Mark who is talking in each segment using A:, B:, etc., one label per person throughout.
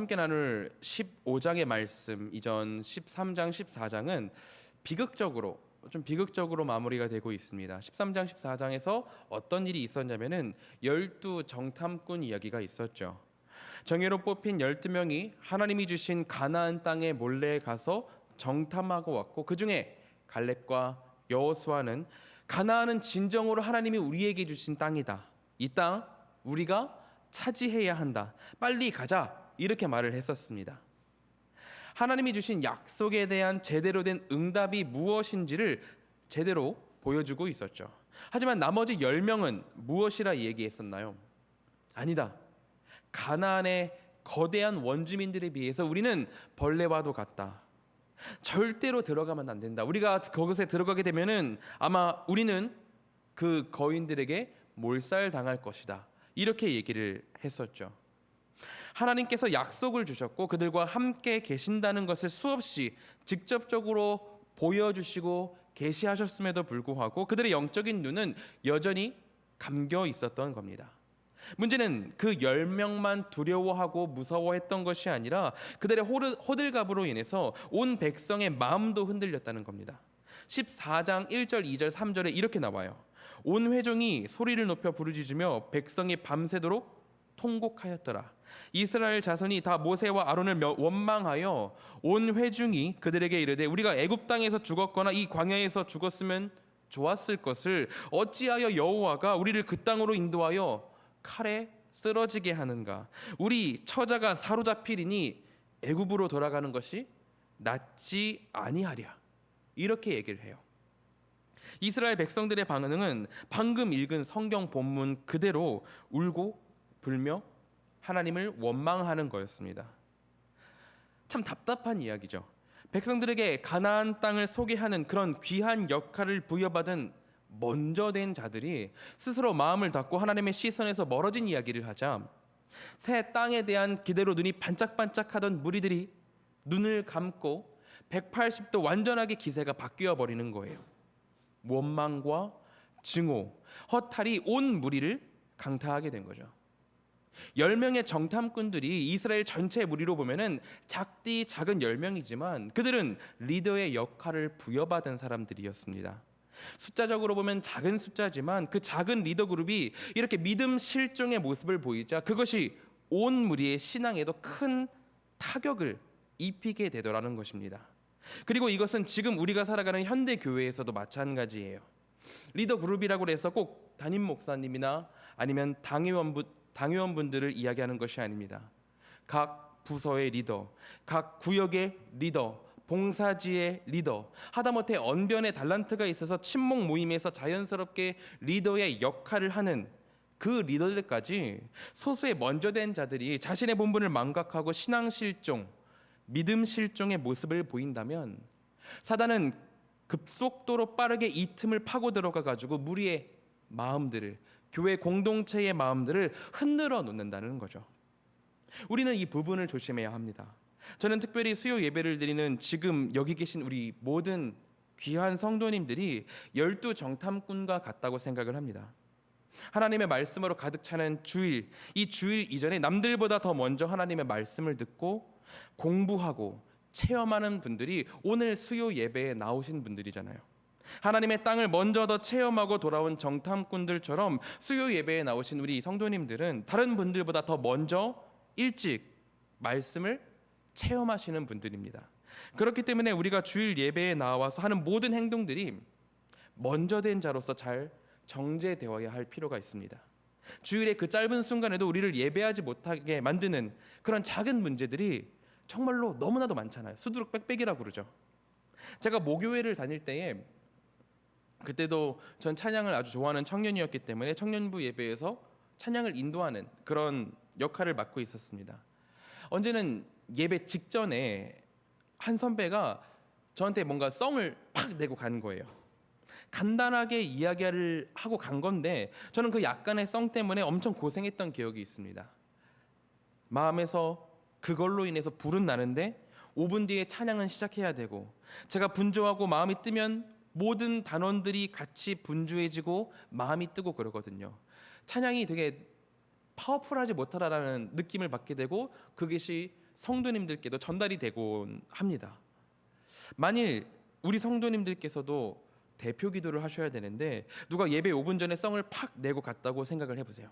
A: 함께 나눌 15장의 말씀 이전 13장, 14장은 비극적으로 마무리가 되고 있습니다. 13장, 14장에서 어떤 일이 있었냐면은 12정탐꾼 이야기가 있었죠. 정예로 뽑힌 12명이 하나님이 주신 가나안 땅에 몰래 가서 정탐하고 왔고, 그 중에 갈렙과 여호수아는 가나안은 진정으로 하나님이 우리에게 주신 땅이다. 이 땅 우리가 차지해야 한다. 빨리 가자. 이렇게 말을 했었습니다. 하나님이 주신 약속에 대한 제대로 된 응답이 무엇인지를 제대로 보여주고 있었죠. 하지만 나머지 10명은 무엇이라 얘기했었나요? 아니다. 가나안의 거대한 원주민들에 비해서 우리는 벌레와도 같다. 절대로 들어가면 안 된다. 우리가 그곳에 들어가게 되면은 아마 우리는 그 거인들에게 몰살당할 것이다. 이렇게 얘기를 했었죠. 하나님께서 약속을 주셨고 그들과 함께 계신다는 것을 수없이 직접적으로 보여주시고 계시하셨음에도 불구하고 그들의 영적인 눈은 여전히 감겨 있었던 겁니다. 문제는 그 10명만 두려워하고 무서워했던 것이 아니라 그들의 호들갑으로 인해서 온 백성의 마음도 흔들렸다는 겁니다. 14장 1절, 2절, 3절에 이렇게 나와요. 온 회중이 소리를 높여 부르짖으며 백성이 밤새도록 통곡하였더라. 이스라엘 자손이 다 모세와 아론을 원망하여 온 회중이 그들에게 이르되 우리가 애굽 땅에서 죽었거나 이 광야에서 죽었으면 좋았을 것을 어찌하여 여호와가 우리를 그 땅으로 인도하여 칼에 쓰러지게 하는가? 우리 처자가 사로잡히리니 애굽으로 돌아가는 것이 낫지 아니하랴. 이렇게 얘기를 해요. 이스라엘 백성들의 반응은 방금 읽은 성경 본문 그대로 울고 불며 하나님을 원망하는 거였습니다. 참 답답한 이야기죠. 백성들에게 가나안 땅을 소개하는 그런 귀한 역할을 부여받은 먼저 된 자들이 스스로 마음을 닫고 하나님의 시선에서 멀어진 이야기를 하자 새 땅에 대한 기대로 눈이 반짝반짝하던 무리들이 눈을 감고 180도 완전하게 기세가 바뀌어 버리는 거예요. 원망과 증오, 허탈이 온 무리를 강타하게 된 거죠. 10명의 정탐꾼들이 이스라엘 전체 무리로 보면은 작디 작은 10명이지만 그들은 리더의 역할을 부여받은 사람들이었습니다. 숫자적으로 보면 작은 숫자지만 그 작은 리더 그룹이 이렇게 믿음 실종의 모습을 보이자 그것이 온 무리의 신앙에도 큰 타격을 입히게 되더라는 것입니다. 그리고 이것은 지금 우리가 살아가는 현대 교회에서도 마찬가지예요. 리더 그룹이라고 해서 꼭 담임 목사님이나 아니면 당회원분들을 이야기하는 것이 아닙니다. 각 부서의 리더, 각 구역의 리더, 봉사지의 리더, 하다못해 언변의 달란트가 있어서 친목 모임에서 자연스럽게 리더의 역할을 하는 그 리더들까지 소수의 먼저 된 자들이 자신의 본분을 망각하고 신앙 실종, 믿음 실종의 모습을 보인다면 사단은 급속도로 빠르게 이 틈을 파고 들어가 가지고 무리의 마음들을, 교회 공동체의 마음들을 흔들어 놓는다는 거죠. 우리는 이 부분을 조심해야 합니다. 저는 특별히 수요 예배를 드리는 지금 여기 계신 우리 모든 귀한 성도님들이 12정탐꾼과 같다고 생각을 합니다. 하나님의 말씀으로 가득 차는 주일, 이 주일 이전에 남들보다 더 먼저 하나님의 말씀을 듣고 공부하고 체험하는 분들이 오늘 수요 예배에 나오신 분들이잖아요. 하나님의 땅을 먼저 더 체험하고 돌아온 정탐꾼들처럼 수요 예배에 나오신 우리 성도님들은 다른 분들보다 더 먼저 일찍 말씀을 체험하시는 분들입니다. 그렇기 때문에 우리가 주일 예배에 나와서 하는 모든 행동들이 먼저 된 자로서 잘 정제되어야 할 필요가 있습니다. 주일의 그 짧은 순간에도 우리를 예배하지 못하게 만드는 그런 작은 문제들이 정말로 너무나도 많잖아요. 수두룩 빽빽이라고 그러죠. 제가 모교회를 다닐 때에 그때도 전 찬양을 아주 좋아하는 청년이었기 때문에 청년부 예배에서 찬양을 인도하는 그런 역할을 맡고 있었습니다. 언제는 예배 직전에 한 선배가 저한테 뭔가 썽을 팍 내고 간 거예요. 간단하게 이야기를 하고 간 건데 저는 그 약간의 썽 때문에 엄청 고생했던 기억이 있습니다. 마음에서 그걸로 인해서 불은 나는데 5분 뒤에 찬양은 시작해야 되고 제가 분주하고 마음이 뜨면 모든 단원들이 같이 분주해지고 마음이 뜨고 그러거든요. 찬양이 되게 파워풀하지 못하다라는 느낌을 받게 되고 그것이 성도님들께도 전달이 되곤 합니다. 만일 우리 성도님들께서도 대표 기도를 하셔야 되는데 누가 예배 5분 전에 성을 팍 내고 갔다고 생각을 해보세요.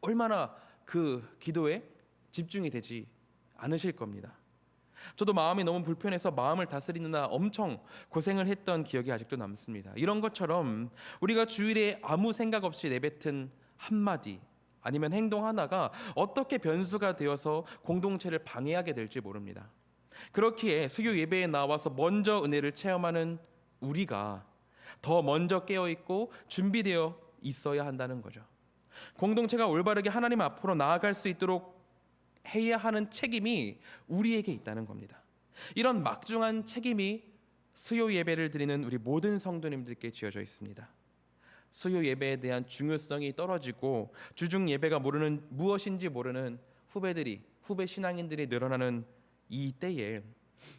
A: 얼마나 그 기도에 집중이 되지 않으실 겁니다. 저도 마음이 너무 불편해서 마음을 다스리느라 엄청 고생을 했던 기억이 아직도 남습니다. 이런 것처럼 우리가 주일에 아무 생각 없이 내뱉은 한마디 아니면 행동 하나가 어떻게 변수가 되어서 공동체를 방해하게 될지 모릅니다. 그렇기에 수요 예배에 나와서 먼저 은혜를 체험하는 우리가 더 먼저 깨어있고 준비되어 있어야 한다는 거죠. 공동체가 올바르게 하나님 앞으로 나아갈 수 있도록 해야 하는 책임이 우리에게 있다는 겁니다. 이런 막중한 책임이 수요 예배를 드리는 우리 모든 성도님들께 지어져 있습니다. 수요 예배에 대한 중요성이 떨어지고 주중 예배가 무엇인지 모르는 후배 신앙인들이 늘어나는 이 때에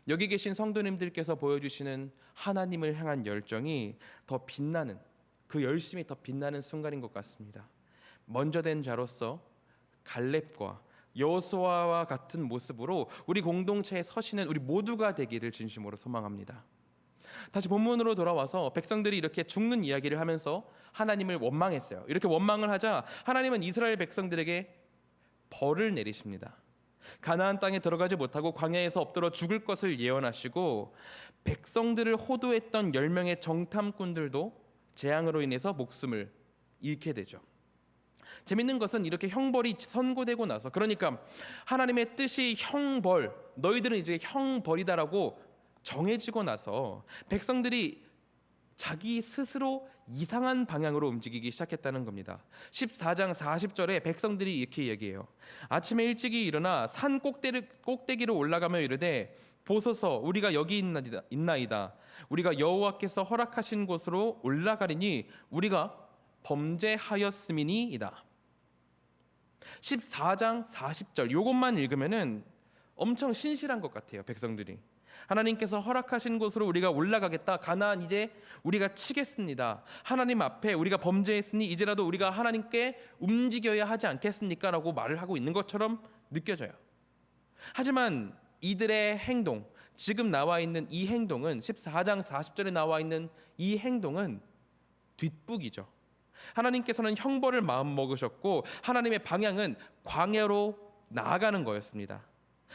A: 여기 계신 성도님들께서 보여주시는 하나님을 향한 열정이 더 빛나는, 그 열심이 더 빛나는 순간인 것 같습니다. 먼저 된 자로서 갈렙과 여호수아와 같은 모습으로 우리 공동체에 서시는 우리 모두가 되기를 진심으로 소망합니다. 다시 본문으로 돌아와서 백성들이 이렇게 죽는 이야기를 하면서 하나님을 원망했어요. 이렇게 원망을 하자 하나님은 이스라엘 백성들에게 벌을 내리십니다. 가나안 땅에 들어가지 못하고 광야에서 엎드러 죽을 것을 예언하시고 백성들을 호도했던 10명의 정탐꾼들도 재앙으로 인해서 목숨을 잃게 되죠. 재밌는 것은 이렇게 형벌이 선고되고 나서, 그러니까 하나님의 뜻이 형벌, 너희들은 이제 형벌이다라고 정해지고 나서 백성들이 자기 스스로 이상한 방향으로 움직이기 시작했다는 겁니다. 14장 40절에 백성들이 이렇게 얘기해요. 아침에 일찍이 일어나 산 꼭대기로 올라가며 이르되 보소서 우리가 여기 있나이다. 우리가 여호와께서 허락하신 곳으로 올라가리니 우리가 범죄하였음이니이다. 14장 40절 요것만 읽으면은 엄청 신실한 것 같아요. 백성들이 하나님께서 허락하신 곳으로 우리가 올라가겠다. 가나안 이제 우리가 치겠습니다. 하나님 앞에 우리가 범죄했으니 이제라도 우리가 하나님께 움직여야 하지 않겠습니까? 라고 말을 하고 있는 것처럼 느껴져요. 하지만 이들의 행동, 지금 나와 있는 이 행동은 14장 40절에 나와 있는 이 행동은 뒷북이죠. 하나님께서는 형벌을 마음먹으셨고 하나님의 방향은 광야로 나아가는 거였습니다.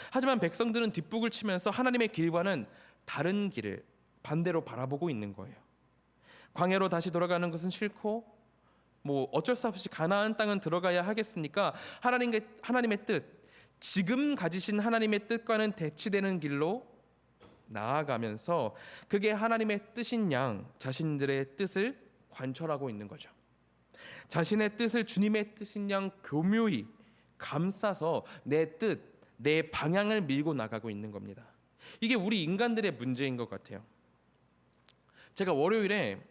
A: 하지만 백성들은 뒷북을 치면서 하나님의 길과는 다른 길을 반대로 바라보고 있는 거예요. 광야로 다시 돌아가는 것은 싫고 어쩔 수 없이 가나안 땅은 들어가야 하겠으니까 하나님의 뜻, 지금 가지신 하나님의 뜻과는 대치되는 길로 나아가면서 그게 하나님의 뜻인 양 자신들의 뜻을 관철하고 있는 거죠. 자신의 뜻을 주님의 뜻인 양 교묘히 감싸서 내 뜻, 내 방향을 밀고 나가고 있는 겁니다. 이게 우리 인간들의 문제인 것 같아요. 제가 월요일에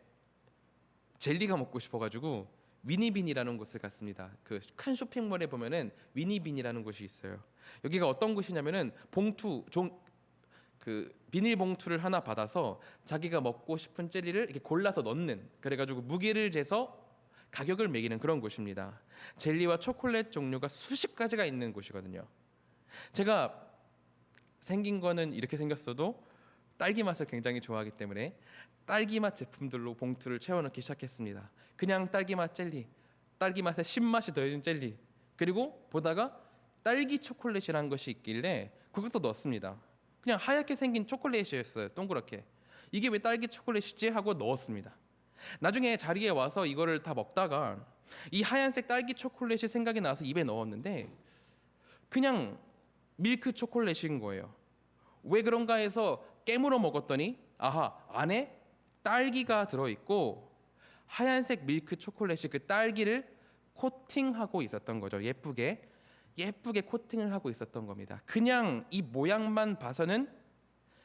A: 젤리가 먹고 싶어가지고 위니빈이라는 곳을 갔습니다. 그 큰 쇼핑몰에 보면은 위니빈이라는 곳이 있어요. 여기가 어떤 곳이냐면은 비닐 봉투를 하나 받아서 자기가 먹고 싶은 젤리를 이렇게 골라서 넣는, 그래가지고 무게를 재서 가격을 매기는 그런 곳입니다. 젤리와 초콜릿 종류가 수십 가지가 있는 곳이거든요. 제가 생긴 거는 이렇게 생겼어도 딸기 맛을 굉장히 좋아하기 때문에 딸기 맛 제품들로 봉투를 채워넣기 시작했습니다. 그냥 딸기 맛 젤리, 딸기 맛에 신맛이 더해진 젤리, 그리고 보다가 딸기 초콜릿이라는 것이 있길래 그것도 넣었습니다. 그냥 하얗게 생긴 초콜릿이었어요. 동그랗게. 이게 왜 딸기 초콜릿이지 하고 넣었습니다. 나중에 자리에 와서 이거를 다 먹다가 이 하얀색 딸기 초콜릿이 생각이 나서 입에 넣었는데 그냥 밀크 초콜릿인 거예요. 왜 그런가 해서 깨물어 먹었더니 아하, 안에 딸기가 들어있고 하얀색 밀크 초콜릿이 그 딸기를 코팅하고 있었던 거죠. 예쁘게 코팅을 하고 있었던 겁니다. 그냥 이 모양만 봐서는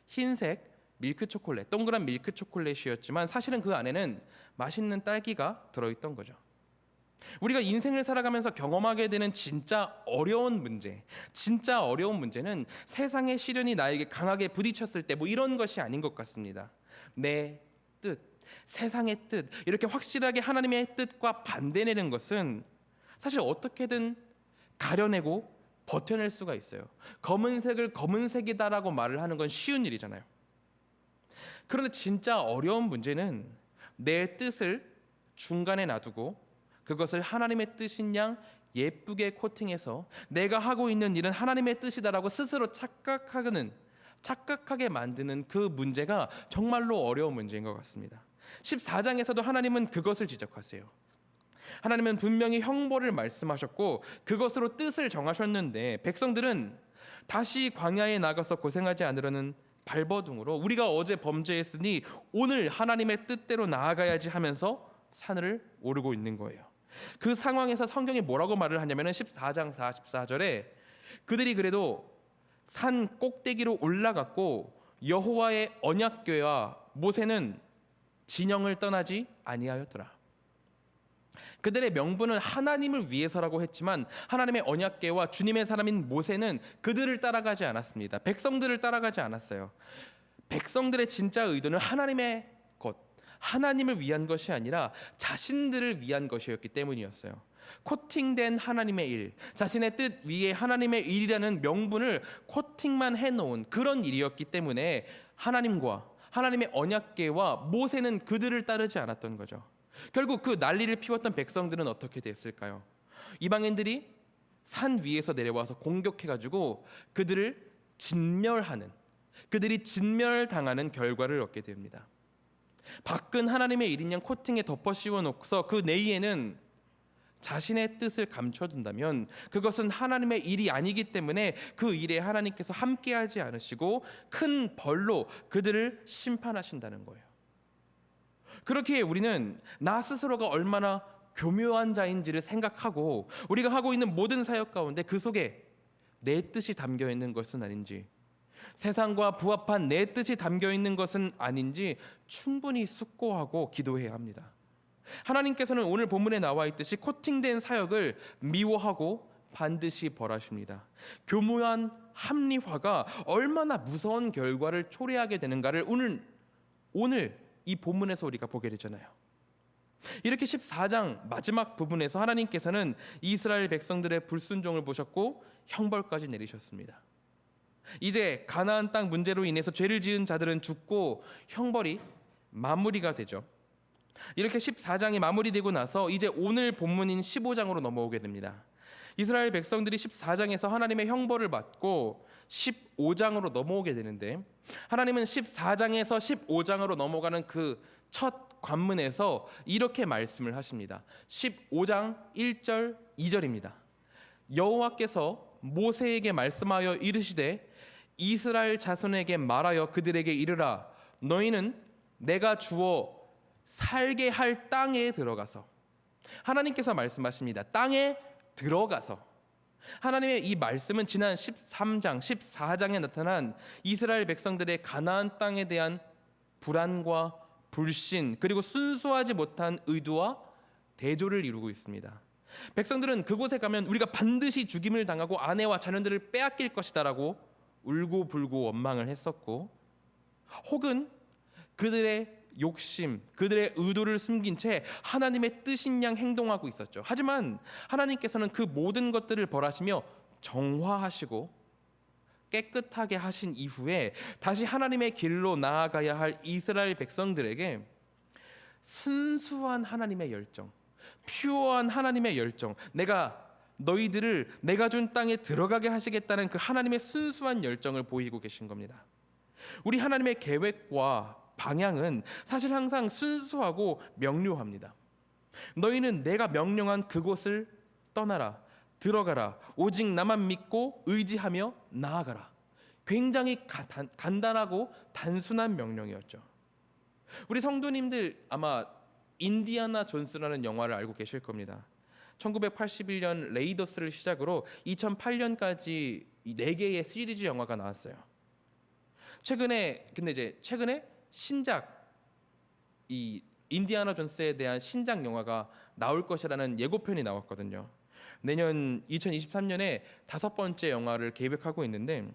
A: 흰색 밀크 초콜릿, 동그란 밀크 초콜릿이었지만 사실은 그 안에는 맛있는 딸기가 들어있던 거죠. 우리가 인생을 살아가면서 경험하게 되는 진짜 어려운 문제는 세상의 시련이 나에게 강하게 부딪혔을 때 이런 것이 아닌 것 같습니다. 내 뜻, 세상의 뜻, 이렇게 확실하게 하나님의 뜻과 반대되는 것은 사실 어떻게든 가려내고 버텨낼 수가 있어요. 검은색을 검은색이다라고 말을 하는 건 쉬운 일이잖아요. 그런데 진짜 어려운 문제는 내 뜻을 중간에 놔두고 그것을 하나님의 뜻인 양 예쁘게 코팅해서 내가 하고 있는 일은 하나님의 뜻이다라고 스스로 착각하게 만드는 그 문제가 정말로 어려운 문제인 것 같습니다. 14장에서도 하나님은 그것을 지적하세요. 하나님은 분명히 형벌을 말씀하셨고 그것으로 뜻을 정하셨는데 백성들은 다시 광야에 나가서 고생하지 않으려는 발버둥으로 우리가 어제 범죄했으니 오늘 하나님의 뜻대로 나아가야지 하면서 산을 오르고 있는 거예요. 그 상황에서 성경이 뭐라고 말을 하냐면 14장 44절에 그들이 그래도 산 꼭대기로 올라갔고 여호와의 언약궤와 모세는 진영을 떠나지 아니하였더라. 그들의 명분은 하나님을 위해서라고 했지만 하나님의 언약궤와 주님의 사람인 모세는 그들을 따라가지 않았습니다. 백성들을 따라가지 않았어요. 백성들의 진짜 의도는 하나님의 것, 하나님을 위한 것이 아니라 자신들을 위한 것이었기 때문이었어요. 코팅된 하나님의 일, 자신의 뜻 위에 하나님의 일이라는 명분을 코팅만 해놓은 그런 일이었기 때문에 하나님과 하나님의 언약궤와 모세는 그들을 따르지 않았던 거죠. 결국 그 난리를 피웠던 백성들은 어떻게 됐을까요? 이방인들이 산 위에서 내려와서 공격해가지고 그들이 진멸당하는 결과를 얻게 됩니다. 밖은 하나님의 일인 양 코팅에 덮어 씌워놓고서 그 내의에는 자신의 뜻을 감춰둔다면 그것은 하나님의 일이 아니기 때문에 그 일에 하나님께서 함께하지 않으시고 큰 벌로 그들을 심판하신다는 거예요. 그렇기에 우리는 나 스스로가 얼마나 교묘한 자인지를 생각하고 우리가 하고 있는 모든 사역 가운데 그 속에 내 뜻이 담겨 있는 것은 아닌지, 세상과 부합한 내 뜻이 담겨 있는 것은 아닌지 충분히 숙고하고 기도해야 합니다. 하나님께서는 오늘 본문에 나와 있듯이 코팅된 사역을 미워하고 반드시 벌하십니다. 교묘한 합리화가 얼마나 무서운 결과를 초래하게 되는가를 오늘 이 본문에서 우리가 보게 되잖아요. 이렇게 14장 마지막 부분에서 하나님께서는 이스라엘 백성들의 불순종을 보셨고 형벌까지 내리셨습니다. 이제 가나안 땅 문제로 인해서 죄를 지은 자들은 죽고 형벌이 마무리가 되죠. 이렇게 14장이 마무리되고 나서 이제 오늘 본문인 15장으로 넘어오게 됩니다. 이스라엘 백성들이 14장에서 하나님의 형벌을 받고 15장으로 넘어오게 되는데 하나님은 14장에서 15장으로 넘어가는 그 첫 관문에서 이렇게 말씀을 하십니다. 15장 1절 2절입니다. 여호와께서 모세에게 말씀하여 이르시되 이스라엘 자손에게 말하여 그들에게 이르라 너희는 내가 주어 살게 할 땅에 들어가서, 하나님께서 말씀하십니다. 땅에 들어가서. 하나님의 이 말씀은 지난 13장 14장에 나타난 이스라엘 백성들의 가나안 땅에 대한 불안과 불신 그리고 순수하지 못한 의도와 대조를 이루고 있습니다. 백성들은 그곳에 가면 우리가 반드시 죽임을 당하고 아내와 자녀들을 빼앗길 것이다라고 울고불고 원망을 했었고, 혹은 그들의 욕심, 그들의 의도를 숨긴 채 하나님의 뜻인 양 행동하고 있었죠. 하지만 하나님께서는 그 모든 것들을 벌하시며 정화하시고 깨끗하게 하신 이후에 다시 하나님의 길로 나아가야 할 이스라엘 백성들에게 순수한 하나님의 열정, 퓨어한 하나님의 열정, 너희들을 내가 준 땅에 들어가게 하시겠다는 그 하나님의 순수한 열정을 보이고 계신 겁니다. 우리 하나님의 계획과 방향은 사실 항상 순수하고 명료합니다. 너희는 내가 명령한 그곳을 떠나라, 들어가라, 오직 나만 믿고 의지하며 나아가라. 굉장히 간단하고 단순한 명령이었죠. 우리 성도님들 아마 인디아나 존스라는 영화를 알고 계실 겁니다. 1981년 레이더스를 시작으로 2008년까지 4개의 시리즈 영화가 나왔어요. 최근에 신작, 이 인디아나 존스에 대한 신작 영화가 나올 것이라는 예고편이 나왔거든요. 내년 2023년에 5번째 영화를 계획하고 있는데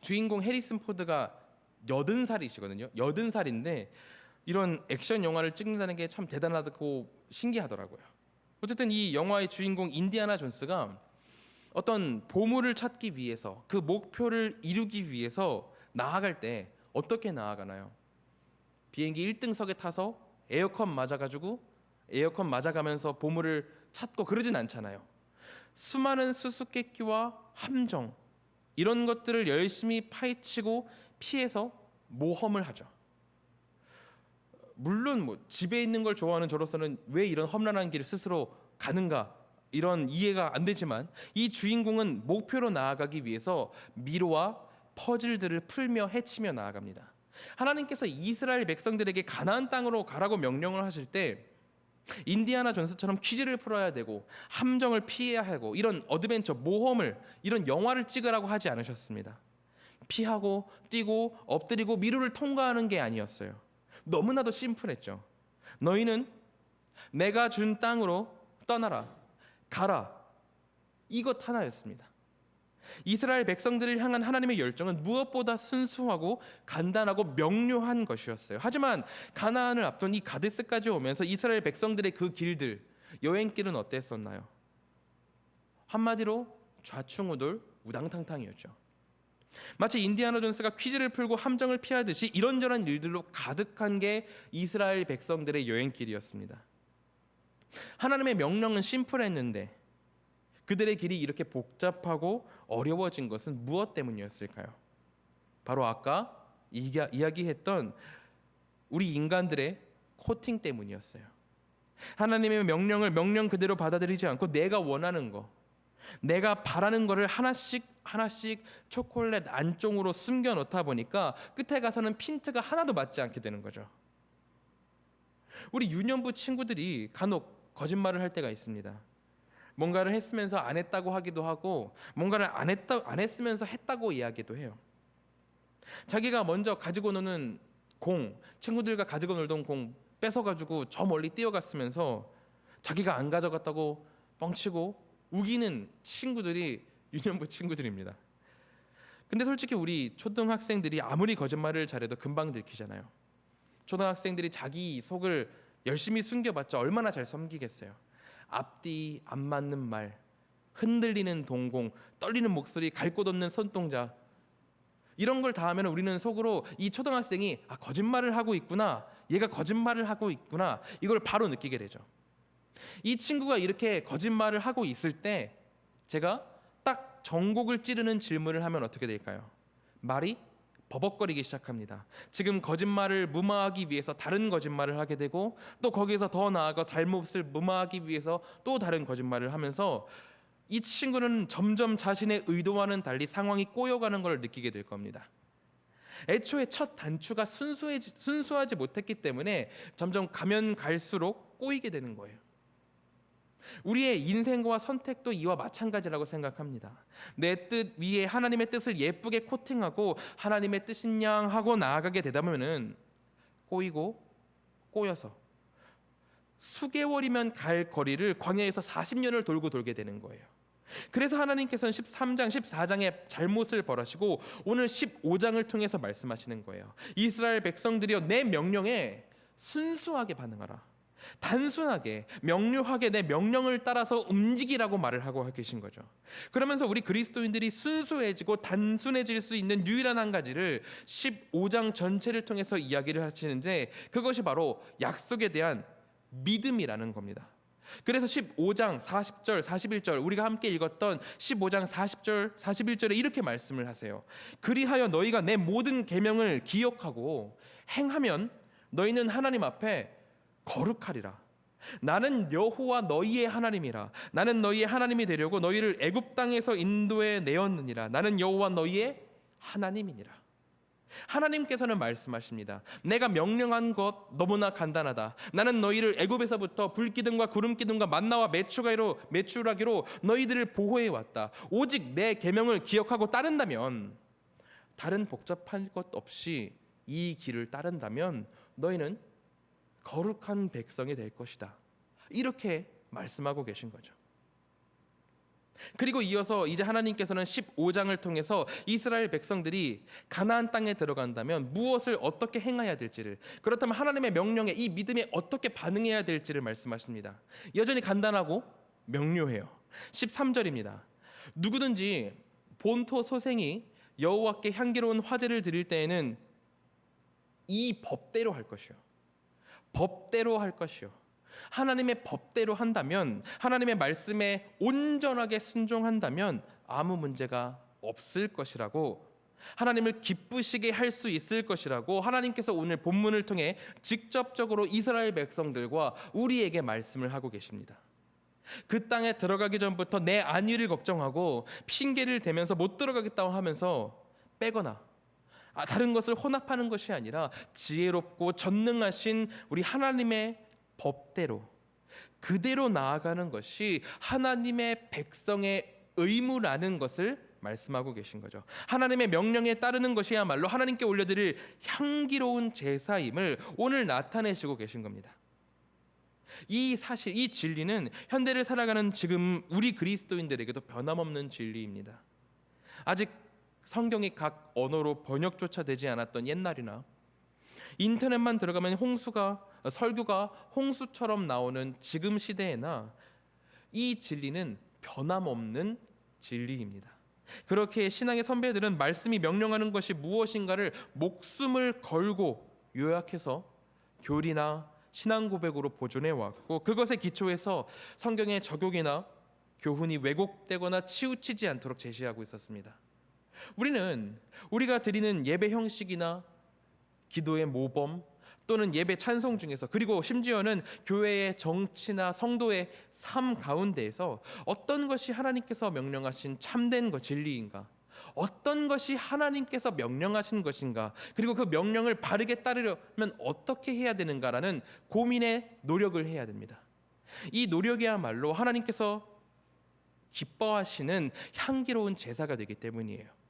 A: 주인공 해리슨 포드가 80살이시거든요. 80살인데 이런 액션 영화를 찍는다는 게 참 대단하고 신기하더라고요. 어쨌든 이 영화의 주인공 인디아나 존스가 어떤 보물을 찾기 위해서 그 목표를 이루기 위해서 나아갈 때 어떻게 나아가나요? 비행기 1등석에 타서 에어컨 맞아가면서 보물을 찾고 그러진 않잖아요. 수많은 수수께끼와 함정 이런 것들을 열심히 파헤치고 피해서 모험을 하죠. 물론 집에 있는 걸 좋아하는 저로서는 왜 이런 험난한 길을 스스로 가는가 이런 이해가 안 되지만 이 주인공은 목표로 나아가기 위해서 미로와 퍼즐들을 풀며 헤치며 나아갑니다. 하나님께서 이스라엘 백성들에게 가나안 땅으로 가라고 명령을 하실 때 인디아나 존스처럼 퀴즈를 풀어야 되고 함정을 피해야 하고 이런 어드벤처 모험을 이런 영화를 찍으라고 하지 않으셨습니다. 피하고 뛰고 엎드리고 미로를 통과하는 게 아니었어요. 너무나도 심플했죠. 너희는 내가 준 땅으로 떠나라, 가라. 이것 하나였습니다. 이스라엘 백성들을 향한 하나님의 열정은 무엇보다 순수하고 간단하고 명료한 것이었어요. 하지만 가나안을 앞둔 이 가데스까지 오면서 이스라엘 백성들의 그 길들, 여행길은 어땠었나요? 한마디로 좌충우돌 우당탕탕이었죠. 마치 인디아나 존스가 퀴즈를 풀고 함정을 피하듯이 이런저런 일들로 가득한 게 이스라엘 백성들의 여행길이었습니다. 하나님의 명령은 심플했는데 그들의 길이 이렇게 복잡하고 어려워진 것은 무엇 때문이었을까요? 바로 아까 이야기했던 우리 인간들의 코팅 때문이었어요. 하나님의 명령을 명령 그대로 받아들이지 않고 내가 원하는 거, 내가 바라는 거를 하나씩 초콜릿 안쪽으로 숨겨 놓다 보니까 끝에 가서는 핀트가 하나도 맞지 않게 되는 거죠. 우리 유년부 친구들이 간혹 거짓말을 할 때가 있습니다. 뭔가를 했으면서 안 했다고 하기도 하고 뭔가를 안 했으면서 했다고 이야기도 해요. 자기가 먼저 가지고 노는 친구들과 가지고 놀던 공 뺏어가지고 저 멀리 뛰어갔으면서 자기가 안 가져갔다고 뻥치고 우기는 친구들이 유년부 친구들입니다. 근데 솔직히 우리 초등학생들이 아무리 거짓말을 잘해도 금방 들키잖아요. 초등학생들이 자기 속을 열심히 숨겨봤자 얼마나 잘 섬기겠어요. 앞뒤 안 맞는 말, 흔들리는 동공, 떨리는 목소리, 갈 곳 없는 손동작 이런 걸 다 하면 우리는 속으로 이 초등학생이 거짓말을 하고 있구나, 얘가 거짓말을 하고 있구나 이걸 바로 느끼게 되죠. 이 친구가 이렇게 거짓말을 하고 있을 때 제가 딱 전곡을 찌르는 질문을 하면 어떻게 될까요? 말이 버벅거리기 시작합니다. 지금 거짓말을 무마하기 위해서 다른 거짓말을 하게 되고 또 거기에서 더 나아가 잘못을 무마하기 위해서 또 다른 거짓말을 하면서 이 친구는 점점 자신의 의도와는 달리 상황이 꼬여가는 걸 느끼게 될 겁니다. 애초에 첫 단추가 순수하지 못했기 때문에 점점 가면 갈수록 꼬이게 되는 거예요. 우리의 인생과 선택도 이와 마찬가지라고 생각합니다. 내 뜻 위에 하나님의 뜻을 예쁘게 코팅하고 하나님의 뜻인 양 하고 나아가게 되다 보면은 꼬여서 수개월이면 갈 거리를 광야에서 40년을 돌게 되는 거예요. 그래서 하나님께서는 13장, 14장에 잘못을 벌하시고 오늘 15장을 통해서 말씀하시는 거예요. 이스라엘 백성들이여 내 명령에 순수하게 반응하라. 단순하게 명료하게 내 명령을 따라서 움직이라고 말을 하고 계신 거죠. 그러면서 우리 그리스도인들이 순수해지고 단순해질 수 있는 유일한 한 가지를 15장 전체를 통해서 이야기를 하시는데 그것이 바로 약속에 대한 믿음이라는 겁니다. 그래서 15장 40절 41절 우리가 함께 읽었던 15장 40절 41절에 이렇게 말씀을 하세요. 그리하여 너희가 내 모든 계명을 기억하고 행하면 너희는 하나님 앞에 거룩하리라. 나는 여호와 너희의 하나님이라. 나는 너희의 하나님이 되려고 너희를 애굽 땅에서 인도해 내었느니라. 나는 여호와 너희의 하나님이니라. 하나님께서는 말씀하십니다. 내가 명령한 것 너무나 간단하다. 나는 너희를 애굽에서부터 불기둥과 구름기둥과 만나와 메추라기로 너희들을 보호해 왔다. 오직 내 계명을 기억하고 따른다면, 다른 복잡한 것 없이 이 길을 따른다면 너희는 거룩한 백성이 될 것이다. 이렇게 말씀하고 계신 거죠. 그리고 이어서 이제 하나님께서는 15장을 통해서 이스라엘 백성들이 가나안 땅에 들어간다면 무엇을 어떻게 행해야 될지를, 그렇다면 하나님의 명령에 이 믿음에 어떻게 반응해야 될지를 말씀하십니다. 여전히 간단하고 명료해요. 13절입니다. 누구든지 본토 소생이 여호와께 향기로운 화제를 드릴 때에는 이 법대로 할 것이요. 법대로 할 것이요. 하나님의 법대로 한다면, 하나님의 말씀에 온전하게 순종한다면 아무 문제가 없을 것이라고, 하나님을 기쁘시게 할 수 있을 것이라고 하나님께서 오늘 본문을 통해 직접적으로 이스라엘 백성들과 우리에게 말씀을 하고 계십니다. 그 땅에 들어가기 전부터 내 안위를 걱정하고 핑계를 대면서 못 들어가겠다고 하면서 빼거나 다른 것을 혼합하는 것이 아니라 지혜롭고 전능하신 우리 하나님의 법대로 그대로 나아가는 것이 하나님의 백성의 의무라는 것을 말씀하고 계신 거죠. 하나님의 명령에 따르는 것이야말로 하나님께 올려드릴 향기로운 제사임을 오늘 나타내시고 계신 겁니다. 이 사실, 이 진리는 현대를 살아가는 지금 우리 그리스도인들에게도 변함없는 진리입니다. 아직 성경이 각 언어로 번역조차 되지 않았던 옛날이나 인터넷만 들어가면 설교가 홍수처럼 나오는 지금 시대에나 이 진리는 변함없는 진리입니다. 그렇게 신앙의 선배들은 말씀이 명령하는 것이 무엇인가를 목숨을 걸고 요약해서 교리나 신앙 고백으로 보존해 왔고, 그것에 기초해서 성경의 적용이나 교훈이 왜곡되거나 치우치지 않도록 제시하고 있었습니다. 우리가 드리는 예배 형식이나 기도의 모범 또는 예배 찬송 중에서, 그리고 심지어는 교회의 정치나 성도의 삶 가운데에서 어떤 것이 하나님께서 명령하신 참된 진리인가, 어떤 것이 하나님께서 명령하신 것인가, 그리고 그 명령을 바르게 따르려면 어떻게 해야 되는가라는 고민의 노력을 해야 됩니다. 이 노력이야말로 하나님께서 기뻐하시는 향기로운 제사가 되기 때문이에요.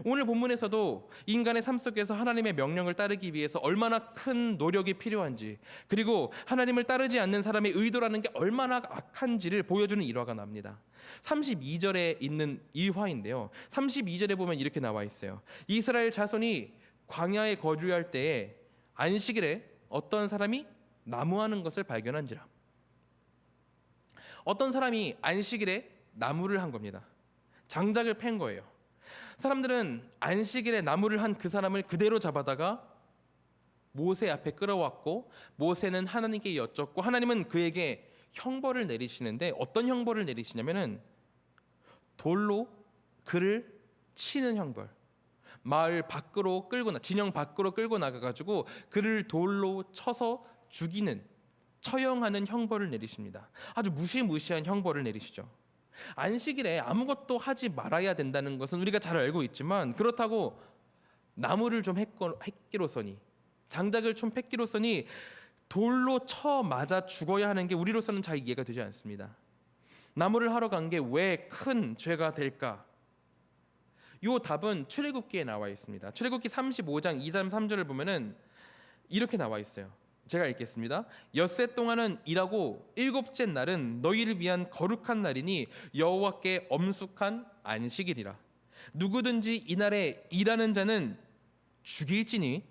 A: 오늘 본문에서도 인간의 삶 속에서 하나님의 명령을 따르기 위해서 얼마나 큰 노력이 필요한지, 그리고 하나님을 따르지 않는 사람의 의도라는 게 얼마나 악한지를 보여주는 일화가 납니다. 32절에 있는 일화인데요, 32절에 보면 이렇게 나와 있어요. 이스라엘 자손이 광야에 거주할 때에 안식일에 어떤 사람이 나무하는 것을 발견한지라. 어떤 사람이 안식일에 나무를 한 겁니다. 장작을 팬 거예요. 사람들은 안식일에 나무를 한 그 사람을 그대로 잡아다가 모세 앞에 끌어왔고, 모세는 하나님께 여쭙고 하나님은 그에게 형벌을 내리시는데, 어떤 형벌을 내리시냐면은 돌로 그를 치는 형벌. 마을 밖으로 진영 밖으로 끌고 나가가지고 그를 돌로 쳐서 죽이는, 처형하는 형벌을 내리십니다. 아주 무시무시한 형벌을 내리시죠. 안식일에 아무것도 하지 말아야 된다는 것은 우리가 잘 알고 있지만, 그렇다고 나무를 좀 했기로서니, 장작을 좀 팼기로서니 돌로 쳐 맞아 죽어야 하는 게 우리로서는 잘 이해가 되지 않습니다. 나무를 하러 간 게 왜 큰 죄가 될까? 이 답은 출애굽기에 나와 있습니다. 출애굽기 35장 2, 3절을 보면은 이렇게 나와 있어요. 제가 읽겠습니다. 엿새 동안은 일하고 일곱째 날은 너희를 위한 거룩한 날이니 여호와께 엄숙한 안식일이라. 누구든지 이날에 일하는 자는 죽일지니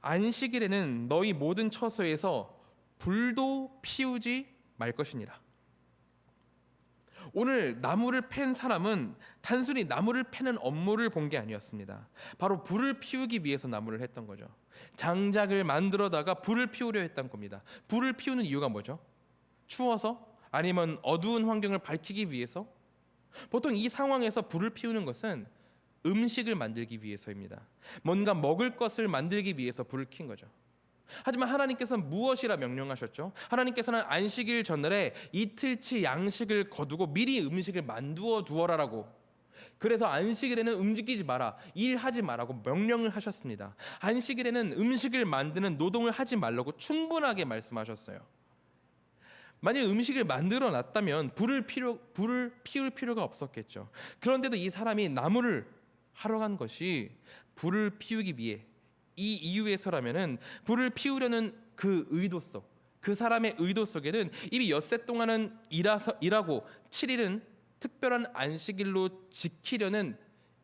A: 안식일에는 너희 모든 처소에서 불도 피우지 말 것이니라. 오늘 나무를 팬 사람은 단순히 나무를 패는 업무를 본 게 아니었습니다. 바로 불을 피우기 위해서 나무를 했던 거죠. 장작을 만들어다가 불을 피우려 했던 겁니다. 불을 피우는 이유가 뭐죠? 추워서? 아니면 어두운 환경을 밝히기 위해서? 보통 이 상황에서 불을 피우는 것은 음식을 만들기 위해서입니다. 뭔가 먹을 것을 만들기 위해서 불을 킨 거죠. 하지만 하나님께서는 무엇이라 명령하셨죠? 하나님께서는 안식일 전날에 이틀치 양식을 거두고 미리 음식을 만두어 두어라라고, 그래서 안식일에는 움직이지 마라, 일하지 마라고 명령을 하셨습니다. 안식일에는 음식을 만드는 노동을 하지 말라고 충분하게 말씀하셨어요. 만약 음식을 만들어 놨다면 불을 피울 필요가 없었겠죠. 그런데도 이 사람이 나무를 하러 간 것이 불을 피우기 위해, 이 이유에서라면은 불을 피우려는 그 의도 속, 그 사람의 의도 속에는 이미 엿새 동안은 일하고 7일은 특별한 안식일로 지키려는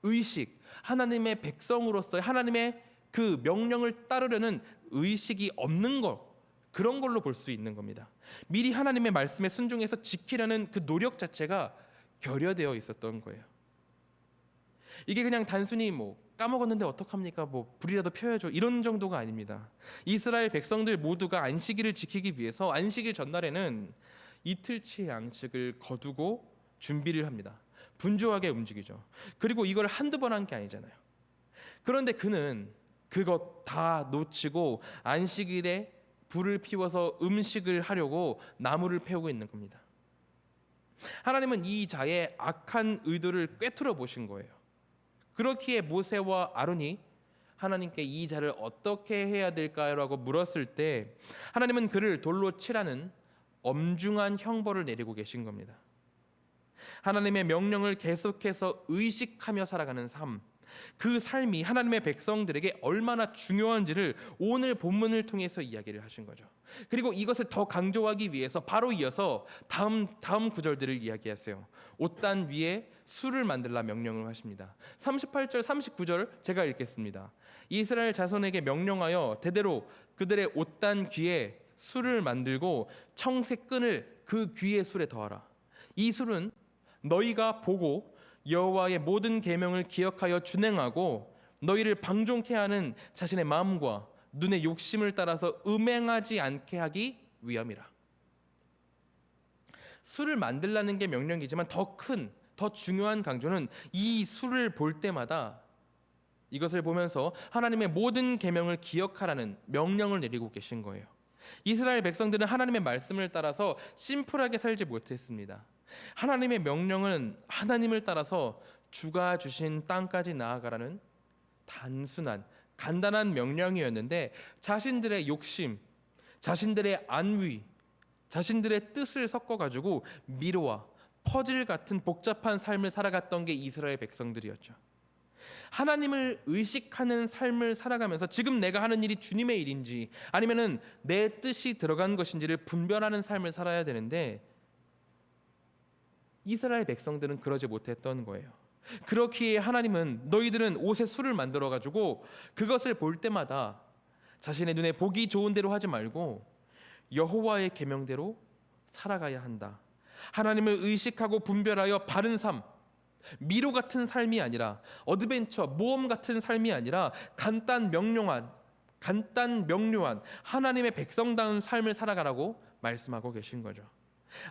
A: 의식, 하나님의 백성으로서 하나님의 그 명령을 따르려는 의식이 없는 것, 그런 걸로 볼 수 있는 겁니다. 미리 하나님의 말씀에 순종해서 지키려는 그 노력 자체가 결여되어 있었던 거예요. 이게 그냥 단순히 까먹었는데 어떡합니까? 불이라도 펴야죠. 이런 정도가 아닙니다. 이스라엘 백성들 모두가 안식일을 지키기 위해서 안식일 전날에는 이틀치의 양식을 거두고 준비를 합니다. 분주하게 움직이죠. 그리고 이걸 한두 번 한 게 아니잖아요. 그런데 그는 그것 다 놓치고 안식일에 불을 피워서 음식을 하려고 나무를 패우고 있는 겁니다. 하나님은 이 자의 악한 의도를 꿰뚫어 보신 거예요. 그렇기에 모세와 아론이 하나님께 이 자를 어떻게 해야 될까라고 물었을 때 하나님은 그를 돌로 치라는 엄중한 형벌을 내리고 계신 겁니다. 하나님의 명령을 계속해서 의식하며 살아가는 삶, 그 삶이 하나님의 백성들에게 얼마나 중요한지를 오늘 본문을 통해서 이야기를 하신 거죠. 그리고 이것을 더 강조하기 위해서 바로 이어서 다음 구절들을 이야기하세요. 옷단 위에 술을 만들라 명령을 하십니다. 38절 39절 제가 읽겠습니다. 이스라엘 자손에게 명령하여 대대로 그들의 옷단 귀에 술을 만들고 청색 끈을 그 귀의 술에 더하라. 이 술은 너희가 보고 여호와의 모든 계명을 기억하여 준행하고 너희를 방종케 하는 자신의 마음과 눈의 욕심을 따라서 음행하지 않게 하기 위함이라. 술을 만들라는 게 명령이지만 더 중요한 강조는 이 술을 볼 때마다 이것을 보면서 하나님의 모든 계명을 기억하라는 명령을 내리고 계신 거예요. 이스라엘 백성들은 하나님의 말씀을 따라서 심플하게 살지 못했습니다. 하나님의 명령은 하나님을 따라서 주가 주신 땅까지 나아가라는 단순한 간단한 명령이었는데 자신들의 욕심, 자신들의 안위, 자신들의 뜻을 섞어가지고 미로와 퍼즐 같은 복잡한 삶을 살아갔던 게 이스라엘 백성들이었죠. 하나님을 의식하는 삶을 살아가면서 지금 내가 하는 일이 주님의 일인지 아니면은 내 뜻이 들어간 것인지를 분별하는 삶을 살아야 되는데 이스라엘 백성들은 그러지 못했던 거예요. 그렇기에 하나님은 너희들은 옷에 술을 만들어 가지고 그것을 볼 때마다 자신의 눈에 보기 좋은 대로 하지 말고 여호와의 계명대로 살아가야 한다. 하나님을 의식하고 분별하여 바른 삶, 미로 같은 삶이 아니라 어드벤처, 모험 같은 삶이 아니라 간단 명료한 하나님의 백성다운 삶을 살아가라고 말씀하고 계신 거죠.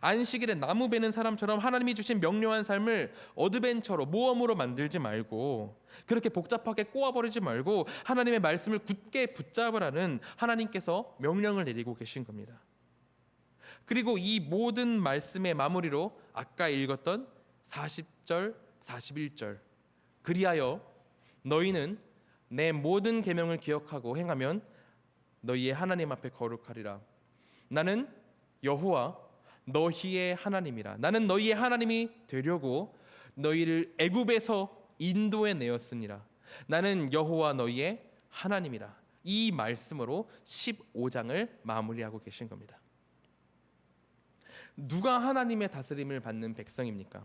A: 안식일에 나무 베는 사람처럼 하나님이 주신 명료한 삶을 어드벤처로 모험으로 만들지 말고 그렇게 복잡하게 꼬아버리지 말고 하나님의 말씀을 굳게 붙잡으라는 하나님께서 명령을 내리고 계신 겁니다. 그리고 이 모든 말씀의 마무리로 아까 읽었던 40절 41절 그리하여 너희는 내 모든 계명을 기억하고 행하면 너희의 하나님 앞에 거룩하리라. 나는 여호와 너희의 하나님이라. 나는 너희의 하나님이 되려고 너희를 애굽에서 인도해 내었으니라. 나는 여호와 너희의 하나님이라. 이 말씀으로 15장을 마무리하고 계신 겁니다. 누가 하나님의 다스림을 받는 백성입니까?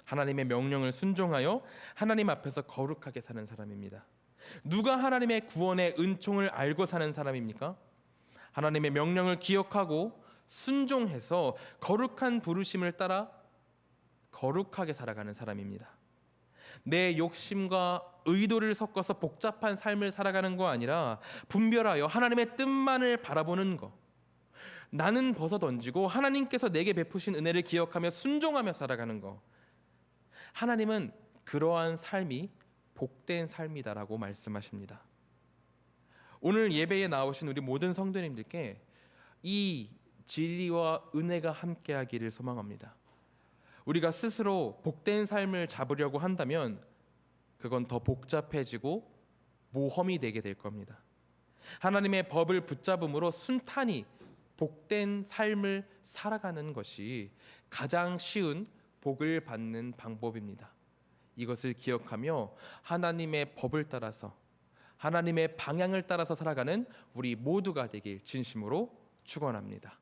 A: 하나님의 명령을 순종하여 하나님 앞에서 거룩하게 사는 사람입니다. 누가 하나님의 구원의 은총을 알고 사는 사람입니까? 하나님의 명령을 기억하고 순종해서 거룩한 부르심을 따라 거룩하게 살아가는 사람입니다. 내 욕심과 의도를 섞어서 복잡한 삶을 살아가는 거 아니라 분별하여 하나님의 뜻만을 바라보는 것. 나는 벗어던지고 하나님께서 내게 베푸신 은혜를 기억하며 순종하며 살아가는 것. 하나님은 그러한 삶이 복된 삶이다라고 말씀하십니다. 오늘 예배에 나오신 우리 모든 성도님들께 이 진리와 은혜가 함께하기를 소망합니다. 우리가 스스로 복된 삶을 잡으려고 한다면 그건 더 복잡해지고 모험이 되게 될 겁니다. 하나님의 법을 붙잡음으로 순탄히 복된 삶을 살아가는 것이 가장 쉬운 복을 받는 방법입니다. 이것을 기억하며 하나님의 법을 따라서 하나님의 방향을 따라서 살아가는 우리 모두가 되길 진심으로 축원합니다.